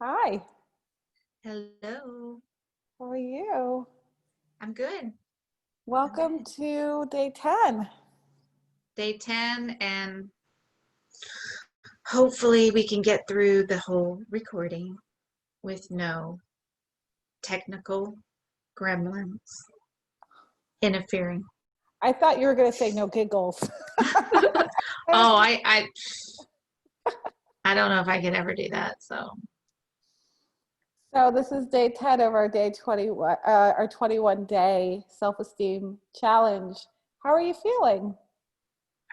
Hi, Hello. how are you? I'm good. I'm Welcome good. to day 10. Day 10, and hopefully we can get through the whole recording with no technical gremlins interfering. I thought you were going to say no giggles. I was Oh, like, I don't know if I could ever do that. So so this is day 10 of our day 21, our 21 day self-esteem challenge. How are you feeling?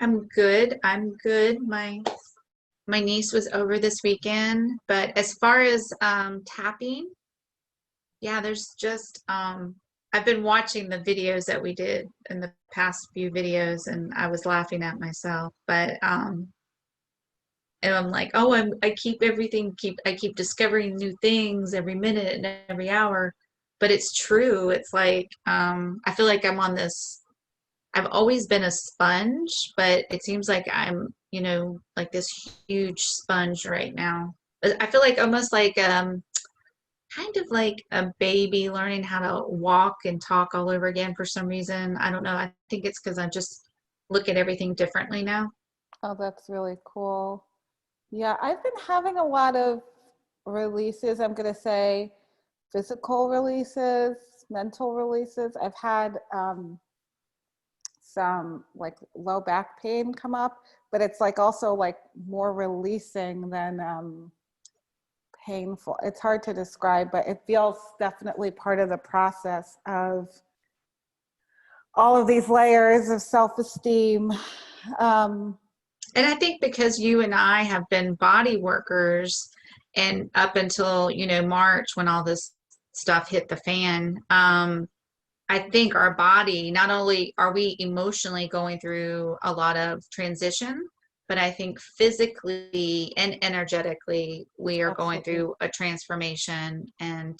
I'm good. I'm good. My niece was over this weekend, but as far as tapping, yeah, there's just I've been watching the videos that we did in the past few videos and I was laughing at myself. But and I'm like, oh, I keep everything I keep discovering new things every minute and every hour. But it's true. It's like I feel like I'm on this I've always been a sponge, but it seems like I'm, like this huge sponge right now. I feel like almost like kind of like a baby learning how to walk and talk all over again for some reason. I don't know. I think it's because I just look at everything differently now. Oh, that's really cool. Yeah, I've been having a lot of releases. I'm going to say physical releases, mental releases. I've had some like low back pain come up, but it's like also like more releasing than painful. It's hard to describe, but it feels definitely part of the process of all of these layers of self-esteem. Um, And I think because you and I have been body workers and up until, March when all this stuff hit the fan, I think our body, not only are we emotionally going through a lot of transition, but I think physically and energetically, we are going Absolutely. through a transformation. And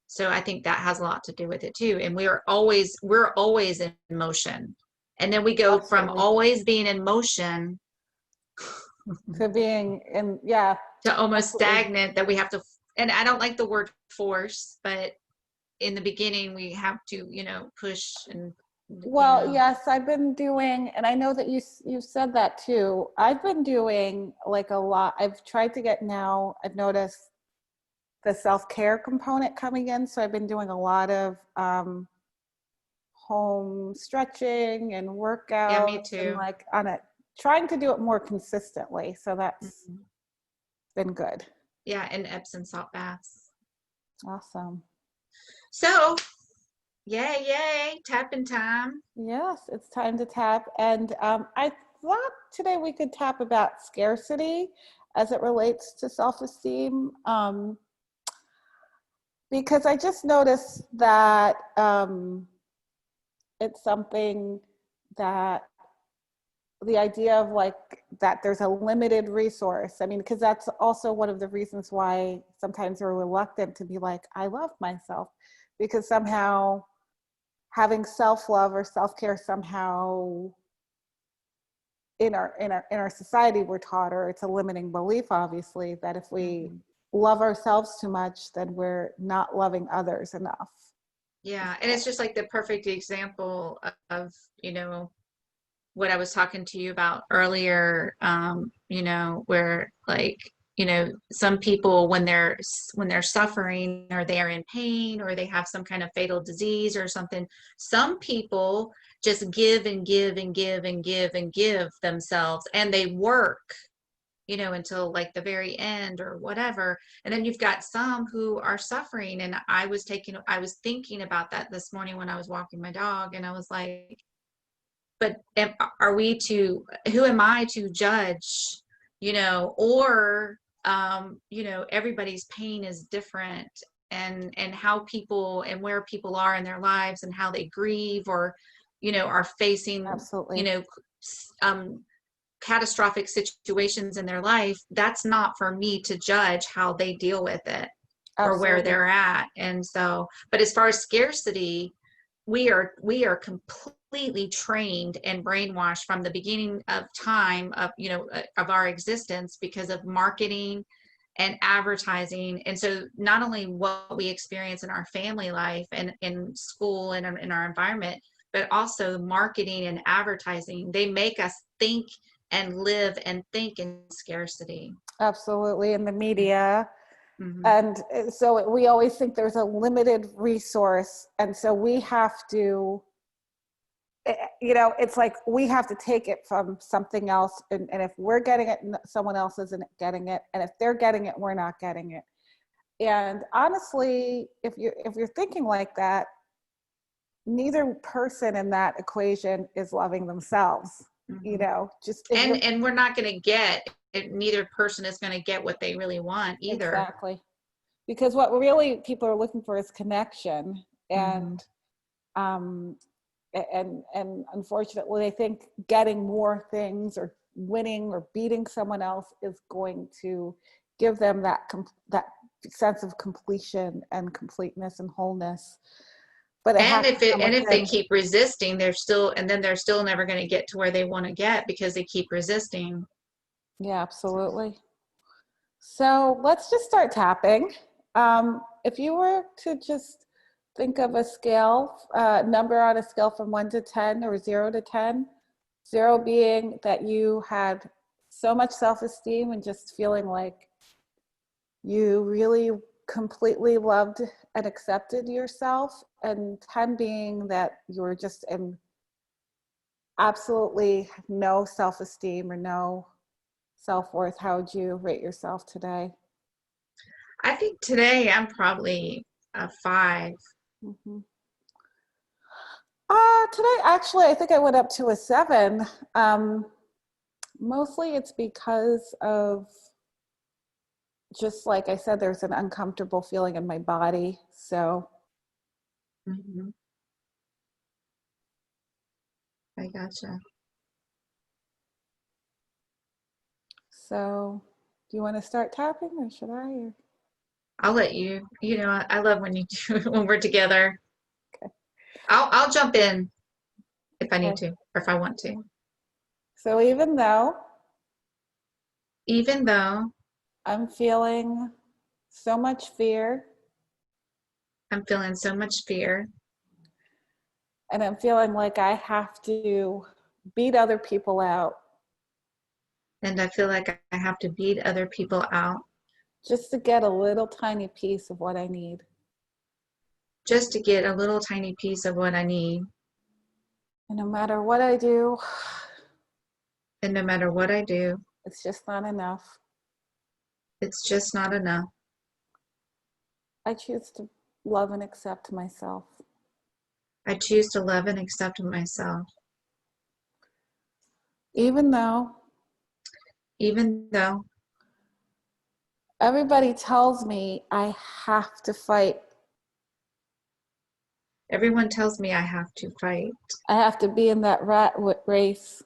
so I think that has a lot to do with it too. And we're always in motion. And then we go from Absolutely. always being in motion To being in, yeah, to almost absolutely. stagnant that we have to, and I don't like the word force, but in the beginning we have to, push and, Well, yes, I've been doing, and I know that you said that too. I've been doing like a lot. I've tried to get now. I've noticed the self-care component coming in, so I've been doing a lot of home stretching and yeah, me workouts and too. like on it, trying to do it more consistently. So that's Mhm. been good. Yeah, and Epsom salt baths. Awesome. So, yay, yay, tapping time. Yes, it's time to tap. And I thought today we could tap about scarcity as it relates to self-esteem. Because I just noticed that it's something that the idea of like that there's a limited resource. I mean, because that's also one of the reasons why sometimes we're reluctant to be like, I love myself, because somehow having self-love or self-care somehow in our society we're taught, or it's a limiting belief, obviously, that if we Mhm. love ourselves too much, then we're not loving others enough. Yeah, and it's just like the perfect example of, what I was talking to you about earlier, where like, some people when they're suffering or they're in pain or they have some kind of fatal disease or something, some people just give and give and give and give and give themselves and they work, until like the very end or whatever. And then you've got some who are suffering. And I was thinking about that this morning when I was walking my dog, and I was like, but are we to, who am I to judge, or, everybody's pain is different, and how people and where people are in their lives and how they grieve or, are facing, Absolutely. um, catastrophic situations in their life. That's not for me to judge how they deal with it or where Absolutely. they're at. And so, but as far as scarcity, we are completely trained and brainwashed from the beginning of time of, of our existence because of marketing and advertising. And so not only what we experience in our family life and in school and in our environment, but also marketing and advertising, they make us think and live and think in scarcity. Absolutely. In the media. Mm-hmm. And so we always think there's a limited resource. And so we have to, you know, it's like we have to take it from something else. And if we're getting it, someone else isn't getting it. And if they're getting it, we're not getting it. And honestly, if you're thinking like that, neither person in that equation is loving themselves. You Mm-hmm. know, just if you're And we're not going to get it, neither person is going to get what they really want either. exactly, because what really people are looking for is connection, Mm-hmm. um, and unfortunately, they think getting more things or winning or beating someone else is going to give them that sense of completion and completeness and wholeness. But it has And to come if they within. keep resisting, they're still never going to get to where they want to get because they keep resisting. Yeah, absolutely. So let's just start tapping. If you were to just think of a scale, number on a scale from 1 to 10 or 0 to 10, 0 being that you had so much self-esteem and just feeling like you really completely loved and accepted yourself, and 10 being that you were just in absolutely no self-esteem or no self-worth, how would you rate yourself today? I think today I'm probably a 5. Mm-hmm. Today, actually, I think I went up to a 7. Mostly it's because of, just like I said, there's an uncomfortable feeling in my body. Mm-hmm. I gotcha. So do you want to start tapping or should I? Or? I'll let you. You know, I love when you do when we're together. Okay. I'll jump in if I need Okay. to or if I want to. So even though Even though I'm feeling so much fear I'm feeling so much fear and I'm feeling like I have to beat other people out and I feel like I have to beat other people out just to get a little tiny piece of what I need. just to get a little tiny piece of what I need. And no matter what I do, And no matter what I do, it's just not enough. it's just not enough. I choose to love and accept myself. I choose to love and accept myself, Even though even though everybody tells me I have to fight, everyone tells me I have to fight. I have to be in that rat race,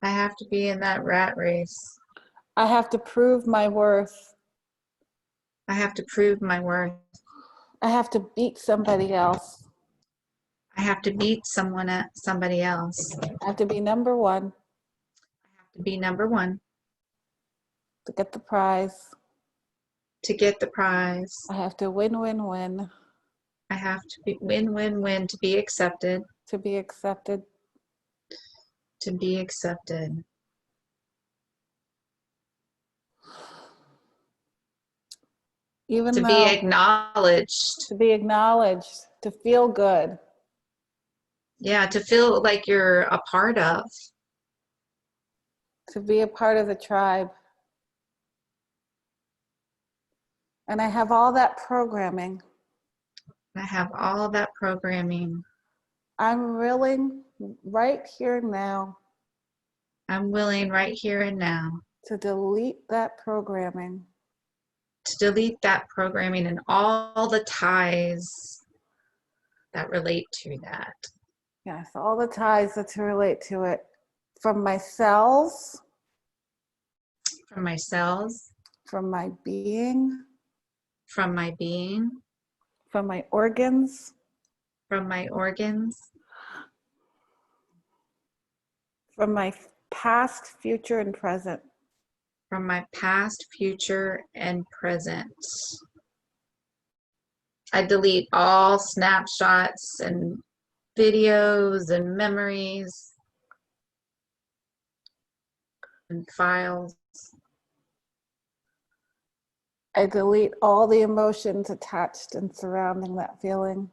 I have to be in that rat race. I have to prove my worth, I have to prove my worth. I have to beat somebody else, I have to beat somebody else. I have to be number one I have to be number one to get the prize, to get the prize. I have to win, win, win I have to be win, win, win to be accepted, to be accepted. to be accepted, Even to be though acknowledged. to be acknowledged, to feel good, Yeah, to feel like you're a part of. to be a part of the tribe. And I have all that programming. I have all that programming. I'm willing right here now I'm willing right here and now to delete that programming. to delete that programming and all the ties that relate to that. Yes, all the ties that to relate to it, from my cells, From my cells, from my being, from my being, from my organs, from my organs, from my past, future, and present. from my past, future, and present. I delete all snapshots and videos and memories and files. I delete all the emotions attached and surrounding that feeling.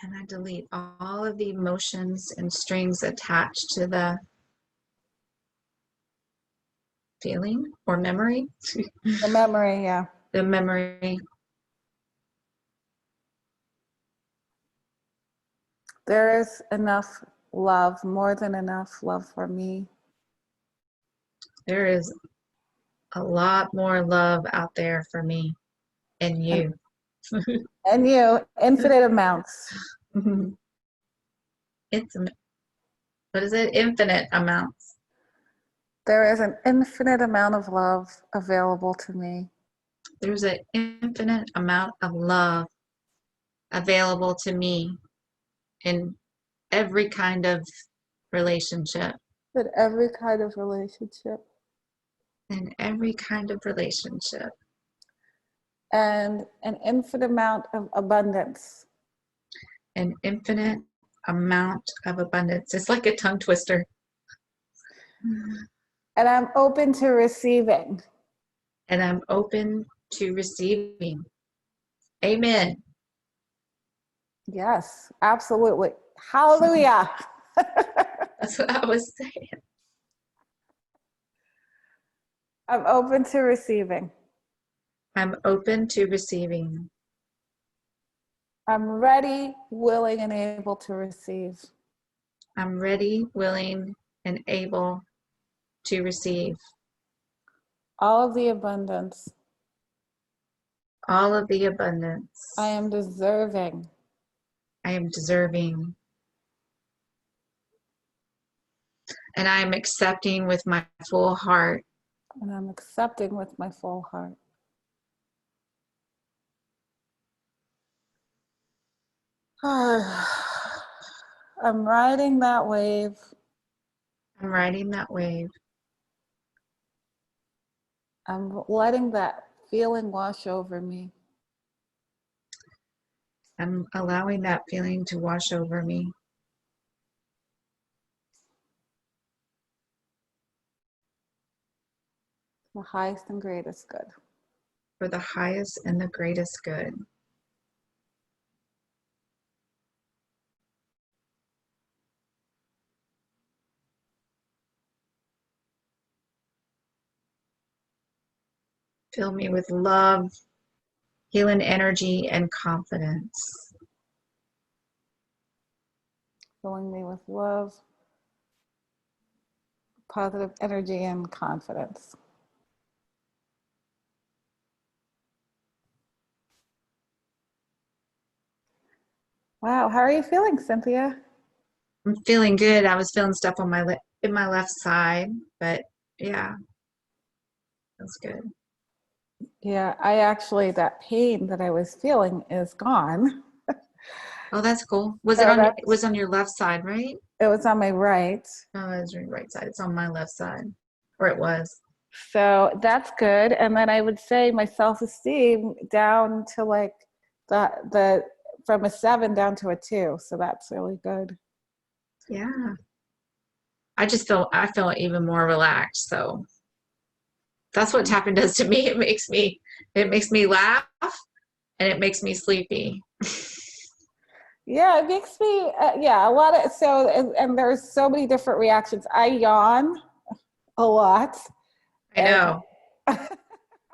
And I delete all of the emotions and strings attached to the feeling or memory. The memory, yeah. The memory. There is enough love, more than enough love for me. There is a lot more love out there for me and you. And you, infinite amounts. It's, what is it? Infinite amounts. There is an infinite amount of love available to me. There's an infinite amount of love available to me in every kind of relationship. In every kind of relationship. In every kind of relationship. And an infinite amount of abundance. An infinite amount of abundance. It's like a tongue twister. And I'm open to receiving. And I'm open to receiving. Amen. Yes, absolutely. Hallelujah. That's what I was saying. I'm open to receiving. I'm open to receiving. I'm ready, willing, and able to receive. I'm ready, willing, and able to receive. All of the abundance. All of the abundance. I am deserving. I am deserving. And I am accepting with my full heart. And I'm accepting with my full heart. I'm riding that wave. I'm riding that wave. I'm letting that feeling wash over me. I'm allowing that feeling to wash over me. The highest and greatest good. For the highest and the greatest good. Fill me with love, healing energy, and confidence. Filling me with love, positive energy, and confidence. Wow, how are you feeling, Cynthia? I'm feeling good. I was feeling stuff on my in my left side, but yeah, that's good. Yeah, I actually, that pain that I was feeling is gone. Oh, that's cool. Was it So on? It was on your left side, right? it was on my right. No, it's your right side. It's on my left side, or it was. So that's good. And then I would say my self-esteem down to like the from a 7 down to a 2. So that's really good. Yeah. I feel even more relaxed. So that's what tapping does to me. It makes me laugh and it makes me sleepy. Yeah, it makes me, yeah, a lot of, so, and there's so many different reactions. I yawn a lot. I And know. I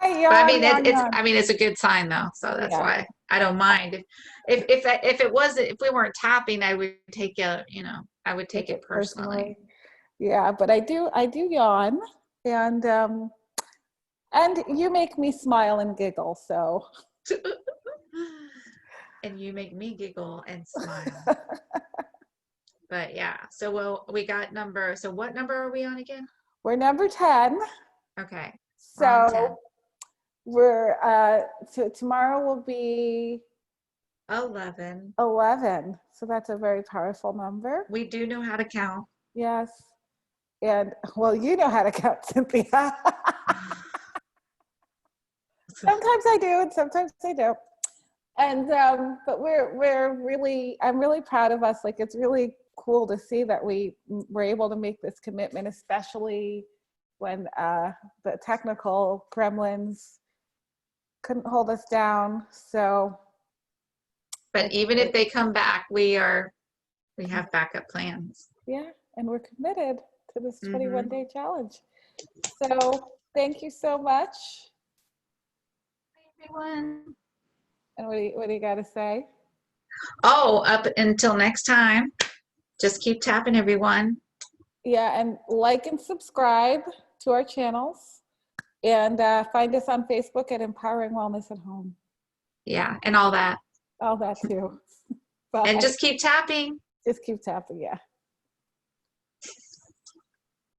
But I yawn, mean, yawn. it's a good sign though. So that's Yeah, why I don't mind. If we weren't tapping, I would take I would take it personally. Yeah, but I do yawn, and you make me smile and giggle. So And you make me giggle and smile. But yeah, so we got so what number are we on again? we're number 10. Okay, we're on 10. So so tomorrow will be 11. 11. So that's a very powerful number. We do know how to count. Yes. And well, you know how to count, Cynthia. Sometimes I do, and sometimes I don't. And but I'm really proud of us. Like, it's really cool to see that we were able to make this commitment, especially when the technical gremlins couldn't hold us down. So, But even if they come back, we have backup plans. yeah, and we're committed to this Mm-hmm. 21-day challenge. So thank you so much. Hi, everyone. And what do you got to say? Oh, up until next time, just keep tapping, everyone. Yeah, and like and subscribe to our channels, and find us on Facebook at Empowering Wellness at Home. Yeah, and all that. All that too. Bye. And just keep tapping. Just keep tapping, yeah.